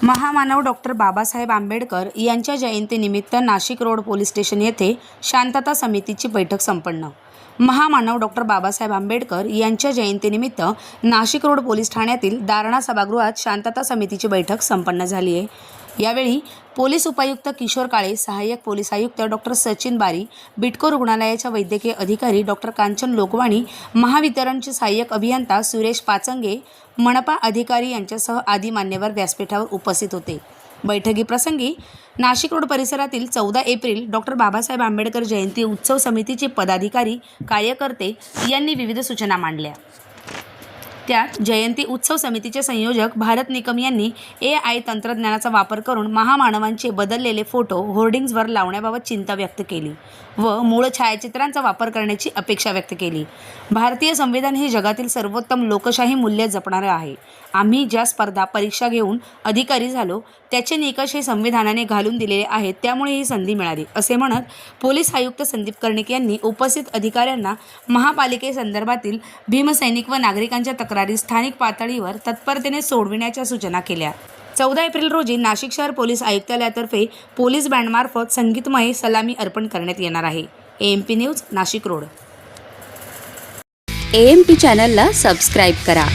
महामानव डॉक्टर बाबासाहेब आंबेडकर यांच्या जयंतीनिमित्त नाशिक रोड पोलीस स्टेशन येथे शांतता समितीची बैठक संपन्न। महामानव डॉक्टर बाबासाहेब आंबेडकर यांच्या जयंतीनिमित्त नाशिक रोड पोलीस ठाण्यातील दारणा सभागृहात शांतता समितीची बैठक संपन्न झाली आहे। यावेळी पोलीस उपायुक्त किशोर काळे, सहाय्यक पोलीस आयुक्त डॉक्टर सचिन बारी, बिटको रुग्णालयाच्या वैद्यकीय अधिकारी डॉक्टर कांचन लोकवाणी, महावितरणचे सहाय्यक अभियंता सुरेश पाचंगे, मनपा अधिकारी यांच्यासह आदी मान्यवर व्यासपीठावर उपस्थित होते। बैठकीप्रसंगी नाशिक रोड परिसरातील 14 एप्रिल डॉक्टर बाबासाहेब आंबेडकर जयंती उत्सव समितीचे पदाधिकारी, कार्यकर्ते यांनी विविध सूचना मांडल्या। त्यात जयंती उत्सव समितीचे संयोजक भारत निकम यांनी AI तंत्रज्ञानाचा वापर करून महामानवांचे बदललेले फोटो होर्डिंग्जवर लावण्याबाबत चिंता व्यक्त केली व मूळ छायाचित्रांचा वापर करण्याची अपेक्षा व्यक्त केली। भारतीय संविधान हे जगातील सर्वोत्तम लोकशाही मूल्य जपणारे आहे। आम्ही ज्या स्पर्धा परीक्षा घेऊन अधिकारी झालो त्याचे निकष हे संविधानाने घालून दिलेले आहेत, त्यामुळे ही संधी मिळाली, असे म्हणत पोलीस आयुक्त संदीप कर्णिक यांनी उपस्थित अधिकाऱ्यांना महापालिकेसंदर्भातील भीमसैनिक व नागरिकांच्या तक्रारी स्थानिक पातळीवर तत्परतेने सोडविण्याच्या सूचना केल्या। 14 एप्रिल रोजी नाशिक शहर पोलीस आयुक्तालयातर्फे पोलीस बँडमार्फत संगीतमय सलामी अर्पण करण्यात येणार आहे। AMP news Nashik road. AMP चॅनलला सबस्क्राईब करा।